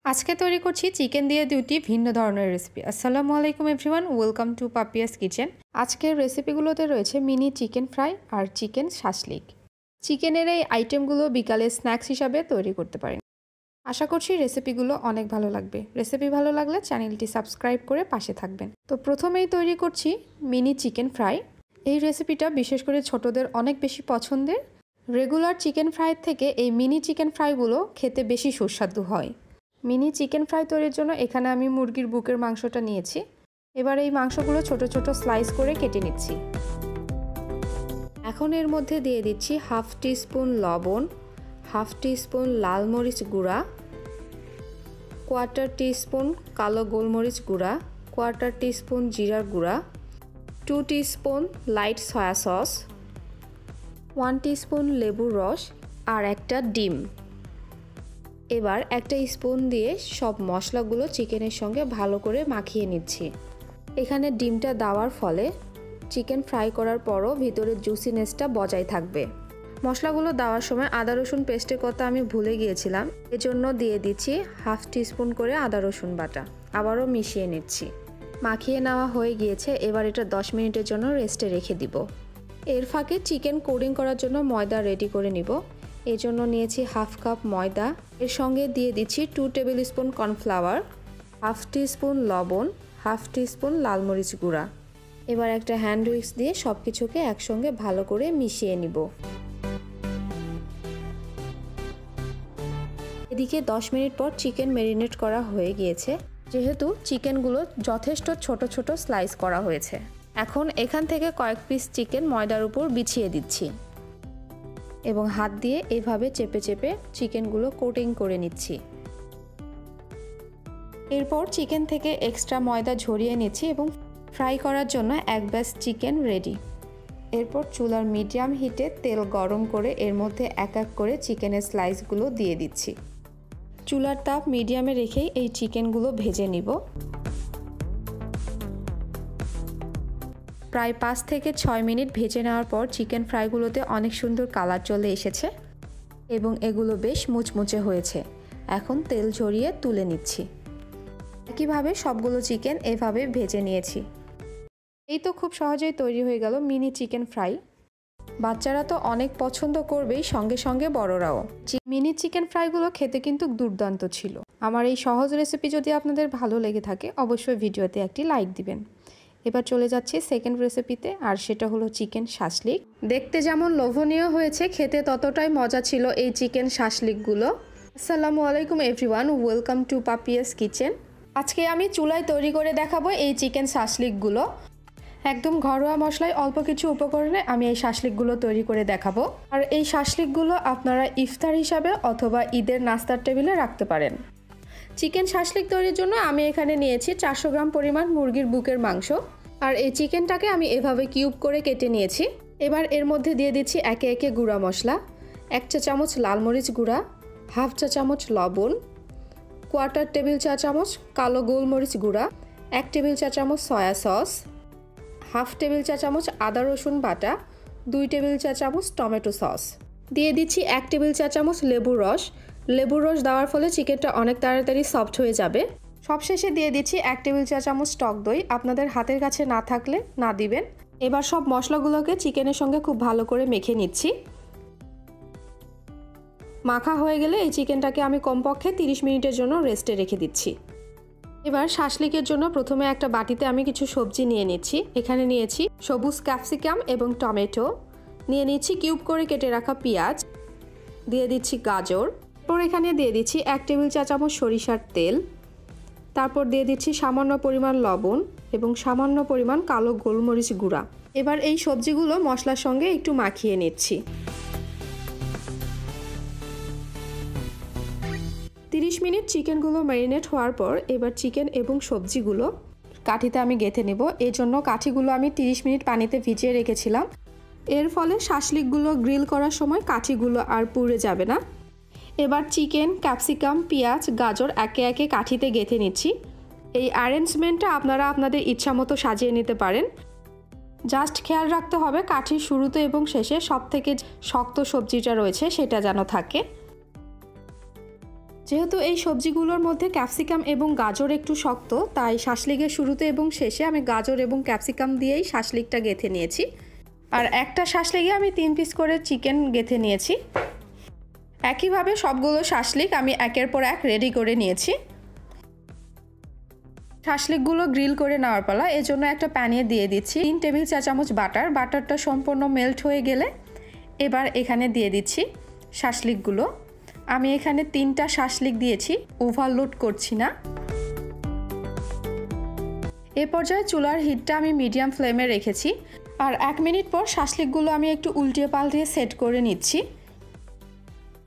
আজকে তৈরি করছি চিকেন দিয়ে দুটি ভিন্ন ধরনের রেসিপি। আসসালামু আলাইকুম everyone, welcome to Papiya's kitchen. আজকের রেসিপিগুলোতে রয়েছে মিনি চিকেন ফ্রাই আর চিকেন শাসলিক। চিকেনের এই আইটেমগুলো বিকালে স্ন্যাক্স হিসাবে তৈরি করতে পারেন। আশা করছি রেসিপিগুলো অনেক ভালো লাগবে। রেসিপি ভালো লাগলে চ্যানেলটি সাবস্ক্রাইব করে পাশে থাকবেন। তো প্রথমেই তৈরি করছি মিনি চিকেন ফ্রাই। এই রেসিপিটা বিশেষ করে ছোটদের অনেক বেশি পছন্দের। রেগুলার চিকেন ফ্রাইয়ের থেকে এই মিনি চিকেন ফ্রাইগুলো খেতে বেশি সুস্বাদু হয়। মিনি চিকেন ফ্রাই তৈরির জন্য এখানে আমি মুরগির বুকের মাংসটা নিয়েছি। এবার এই মাংসগুলো ছোট ছোট স্লাইস করে কেটে নিচ্ছি। এখন এর মধ্যে দিয়ে দিচ্ছি হাফ টিস্পুন লবণ, হাফ টিস্পুন লাল মরিচ গুঁড়া, কোয়ার্টার টিস্পুন কালো গোলমরিচ গুঁড়া, কোয়ার্টার টিস্পুন জিরার গুঁড়া, 2 teaspoon light soya sauce, 1 teaspoon লেবুর রস আর একটা ডিম। এবার একটা স্পুন দিয়ে সব মশলাগুলো চিকেনের সঙ্গে ভালো করে মাখিয়ে নিচ্ছি। এখানে ডিমটা দেওয়ার ফলে চিকেন ফ্রাই করার পরও ভিতরের জুসিনেসটা বজায় থাকবে। মশলাগুলো দেওয়ার সময় আদা রসুন পেস্টের কথা আমি ভুলে গিয়েছিলাম, এজন্য দিয়ে দিচ্ছি হাফ টিস্পুন করে আদা রসুন বাটা। আবারও মিশিয়ে নিচ্ছি। মাখিয়ে নেওয়া হয়ে গিয়েছে। এবার এটা 10 মিনিটের জন্য রেস্টে রেখে দিব। এর ফাঁকে চিকেন কোডিং করার জন্য ময়দা রেডি করে নিব। এর জন্য নিয়েছি হাফ কাপ ময়দা। এর সঙ্গে দিয়ে দিচ্ছি 2 table spoon cornflour, half teaspoon লবণ, হাফ টিস্পুন লাল মরিচ গুঁড়া। এবার একটা হ্যান্ড উইক্স দিয়ে সব কিছুকে একসঙ্গে ভালো করে মিশিয়ে নিব। এদিকে 10 মিনিট পর চিকেন ম্যারিনেট করা হয়ে গিয়েছে। যেহেতু চিকেনগুলো যথেষ্ট ছোট ছোট স্লাইস করা হয়েছে, এখন এখান থেকে কয়েক পিস চিকেন ময়দার উপর বিছিয়ে দিচ্ছি এবং হাত দিয়ে এভাবে চেপে চেপে চিকেনগুলো কোটিং করে নিচ্ছি। এরপর চিকেন থেকে এক্সট্রা ময়দা ঝরিয়ে নিচ্ছি এবং ফ্রাই করার জন্য এক ব্যাচ চিকেন রেডি। এরপর চুলার মিডিয়াম হিটে তেল গরম করে এর মধ্যে এক এক করে চিকেনের স্লাইসগুলো দিয়ে দিচ্ছি। চুলার তাপ মিডিয়ামে রেখেই এই চিকেনগুলো ভেজে নিব। প্রায় 5 থেকে 6 মিনিট ভেজে নেওয়ার পর চিকেন ফ্রাইগুলোতে অনেক সুন্দর কালার চলে এসেছে এবং এগুলো বেশ মুচমুচে হয়েছে। এখন তেল ঝরিয়ে তুলে নিচ্ছি। একইভাবে সবগুলো চিকেন এভাবে ভেজে নিয়েছি। এই তো খুব সহজেই তৈরি হয়ে গেল মিনি চিকেন ফ্রাই। বাচ্চারা তো অনেক পছন্দ করবেই, সঙ্গে সঙ্গে বড়রাও। মিনি চিকেন ফ্রাইগুলো খেতে কিন্তু দুর্দান্ত ছিল। আমার এই সহজ রেসিপি যদি আপনাদের ভালো লেগে থাকে অবশ্যই ভিডিওতে একটি লাইক দিবেন। এবার চলে যাচ্ছি সেকেন্ড রেসিপিতে, আর সেটা হলো চিকেন শাসলিক। দেখতে যেমন লোভনীয় হয়েছে, খেতে ততটাই মজা ছিল এই চিকেন শাসলিকগুলো। আসসালামু আলাইকুম everyone, welcome to Papiya's kitchen. আজকে আমি চুলায় তৈরি করে দেখাবো এই চিকেন শাসলিকগুলো। একদম ঘরোয়া মশলায় অল্প কিছু উপকরণে আমি এই শাসলিকগুলো তৈরি করে দেখাবো। আর এই শাসলিকগুলো আপনারা ইফতার হিসাবে অথবা ঈদের নাস্তার টেবিলে রাখতে পারেন। চিকেন শাসলিক তৈরির জন্য আমি এখানে নিয়েছি 400 গ্রাম পরিমাণ মুরগির বুকের মাংস। আর এই চিকেনটাকে আমি এভাবে কিউব করে কেটে নিয়েছি। এবার এর মধ্যে দিয়ে দিচ্ছি একে একে গুঁড়া মশলা। 1 চা চামচ লাল মরিচ গুঁড়া, হাফ চা চামচ লবণ, কোয়ার্টার টেবিল চা চামচ কালো গোলমরিচ গুঁড়া, 1 টেবিল চা চামচ সয়া সস, হাফ টেবিল চা চামচ আদা রসুন বাটা, 2 টেবিল চা চামচ টমেটো সস। দিয়ে দিচ্ছি 1 টেবিল চা চামচ লেবুর রস। লেবুর রস দেওয়ার ফলে চিকেনটা অনেক তাড়াতাড়ি সফট হয়ে যাবে। সবশেষে দিয়ে দিচ্ছি 1 টেবিল চা চামচ টক দই। আপনাদের হাতের কাছে না থাকলে না দিবেন। এবার সব মশলাগুলোকে চিকেনের সঙ্গে খুব ভালো করে মেখে নিচ্ছি। মাখা হয়ে গেলে এই চিকেনটাকে আমি কমপক্ষে 30 মিনিটের জন্য রেস্টে রেখে দিচ্ছি। এবার শাসলিকের জন্য প্রথমে একটা বাটিতে আমি কিছু সবজি নিয়ে নিচ্ছি। এখানে নিয়েছি সবুজ ক্যাপসিকাম এবং টমেটো, নিয়ে নিচ্ছি কিউব করে কেটে রাখা পেঁয়াজ, দিয়ে দিচ্ছি গাজর। এরপর এখানে দিয়ে দিচ্ছি 1 টেবিল চা চামচ সরিষার তেল। তারপর দিয়ে দিচ্ছি সামান্য পরিমাণ লবণ এবং সামান্য পরিমাণ কালো গোলমরিচ গুঁড়া। এবার এই সবজিগুলো মশলার সঙ্গে একটু মাখিয়ে নিচ্ছি। 30 মিনিট চিকেনগুলো ম্যারিনেট হওয়ার পর এবার চিকেন এবং সবজিগুলো কাঠিতে আমি গেঁথে নেব। এই জন্য কাঠিগুলো আমি 30 মিনিট পানিতে ভিজিয়ে রেখেছিলাম। এর ফলে শাসলিকগুলো গ্রিল করার সময় কাঠিগুলো আর পুড়ে যাবে না। এবার চিকেন, ক্যাপসিকাম, পেঁয়াজ, গাজর একে একে কাঠিতে গেঁথে নিচ্ছি। এই অ্যারেঞ্জমেন্টটা আপনারা আপনাদের ইচ্ছা মতো সাজিয়ে নিতে পারেন। জাস্ট খেয়াল রাখতে হবে কাঠির শুরুতে এবং শেষে সবথেকে শক্ত সবজিটা রয়েছে সেটা যেন থাকে। যেহেতু এই সবজিগুলোর মধ্যে ক্যাপসিকাম এবং গাজর একটু শক্ত, তাই শাসলিকের শুরুতে এবং শেষে আমি গাজর এবং ক্যাপসিকাম দিয়েই শাসলিকটা গেঁথে নিয়েছি। আর একটা শাসলিকে আমি 3 পিস করে চিকেন গেঁথে নিয়েছি। একইভাবে সবগুলো শাসলিক আমি একের পর এক রেডি করে নিয়েছি। শাসলিকগুলো গ্রিল করে নেওয়ার পালা, এজন্য একটা প্যানে দিয়ে দিচ্ছি 3 টেবিল চা চামচ বাটার। বাটারটা সম্পূর্ণ মেল্ট হয়ে গেলে এবার এখানে দিয়ে দিচ্ছি শাসলিকগুলো। আমি এখানে 3টা শাসলিক দিয়েছি, ওভারলোড করছি না। এ পর্যায়ে চুলার হিটটা আমি মিডিয়াম ফ্লেমে রেখেছি। আর 1 মিনিট পর শাসলিকগুলো আমি একটু উল্টিয়ে পাল্টিয়ে সেট করে নিচ্ছি।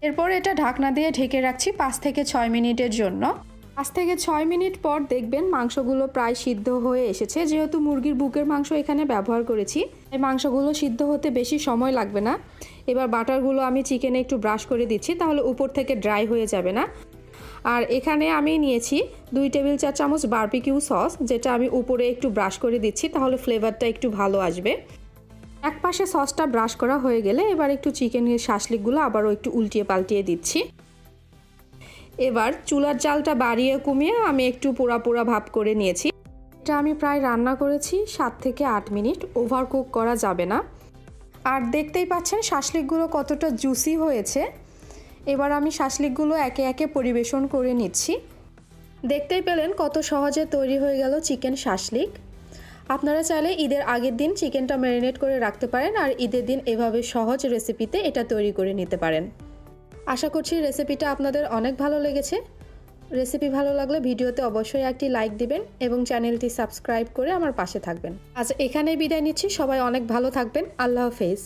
এরপর এটা ঢাকনা দিয়ে ঢেকে রাখছি 5 থেকে 6 মিনিটের জন্য। 5 থেকে 6 মিনিট পর দেখবেন মাংসগুলো প্রায় সিদ্ধ হয়ে এসেছে। যেহেতু মুরগির বুকের মাংস এখানে ব্যবহার করেছি, এই মাংসগুলো সিদ্ধ হতে বেশি সময় লাগবে না। এবার বাটারগুলো আমি চিকেনে একটু ব্রাশ করে দিচ্ছি, তাহলে উপর থেকে ড্রাই হয়ে যাবে না। আর এখানে আমি নিয়েছি 2 টেবিল চা চামচ বারবিকিউ সস, যেটা আমি উপরে একটু ব্রাশ করে দিচ্ছি, তাহলে ফ্লেভারটা একটু ভালো আসবে। এক পাশে সসটা ব্রাশ করা হয়ে গেলে এবার একটু চিকেনের শাসলিকগুলো আবারও একটু উল্টিয়ে পাল্টিয়ে দিচ্ছি। এবার চুলার জালটা বাড়িয়ে কমিয়ে আমি একটু পোড়া পোড়া ভাব করে নিয়েছি। এটা আমি প্রায় রান্না করেছি 7 থেকে 8 মিনিট, ওভারকুক করা যাবে না। আর দেখতেই পাচ্ছেন শাসলিকগুলো কতটা জুসি হয়েছে। এবার আমি শাসলিকগুলো একে একে পরিবেশন করে নিচ্ছি। দেখতেই পেলেন কত সহজে তৈরি হয়ে গেল চিকেন শাসলিক। আপনারা চাইলে ঈদের আগের দিন চিকেনটা ম্যারিনেট করে রাখতে পারেন, আর ঈদের দিন এভাবে সহজ রেসিপিতে এটা তৈরি করে নিতে পারেন। আশা করছি রেসিপিটা আপনাদের অনেক ভালো লেগেছে। রেসিপি ভালো লাগলে ভিডিওতে অবশ্যই একটি লাইক দিবেন এবং চ্যানেলটি সাবস্ক্রাইব করে আমার পাশে থাকবেন। আজ এখানেই বিদায় নিচ্ছি। সবাই অনেক ভালো থাকবেন। আল্লাহ হাফেজ।